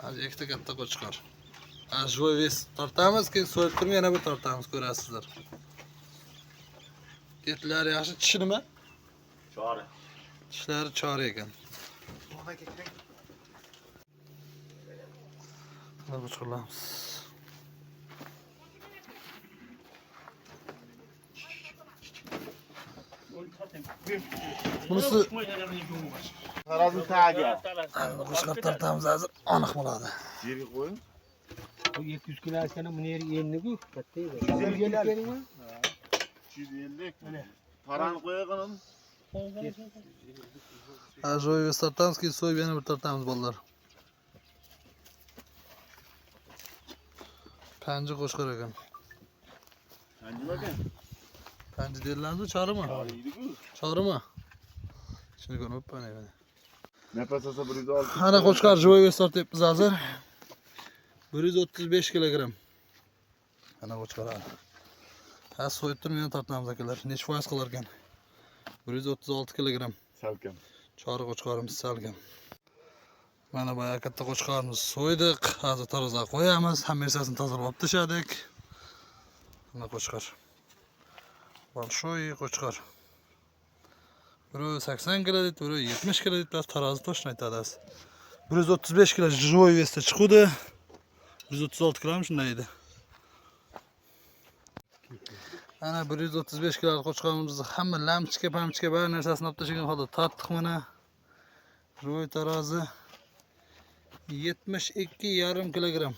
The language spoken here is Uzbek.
Hadi ikkita katta qo'chqor. Joy ves tortamiz, keyin so'yib turib yana bir tortamiz, ko'rasizlar. Etlari yaxshi, tishi nima? Chori. Tishlari chor ekan. Mana qo'chqorlarimiz. Bunisi Tarazı tagi. qo'chqor tortamiz hozir aniq bo'ladi. Yerga qo'ying. Bu 200 kilo askana buni yenni-ku, katta edi. 250. Parani qo'yag'in. Joy ves tortamiz, keyin so'yib yana bir tortamiz bolalar. Panji qo'chqor ekan. Nima ekan? Panji deyiladi, chorimi? Choriydi-ku. Chorimi? Shuni ko'ribman mana. Nafas olsa 106. Ana qo'chqor joy ves tortyapmiz hozir. 135 kilogramm. Ana qo'chqor. Ha, so'yib turib yana tortamiz akalar. Necha foiz qilar ekan? 136 kilogramm. Salkam. Chori qo'chqorimiz salgan. Mana bu katta qo'chqorimiz so'ydik. Hozir taroziga qo'yamiz. Hammasini tozalab tashladik. Mana qo'chqor. Большой qo'chqor. Biri 80 kilo deydi, biri 70 kilo deydi. Tarozi to'shni aytadi. 135 kilo joy vesda chiqdi. 136 kilo ham shunday edi. Ana 135 kilo qo'chqorimizni hamma lamchika, pamchika bar narsasini olib tashlagan holda tortdik mana. Joy tarozi 72,5 kilogramm.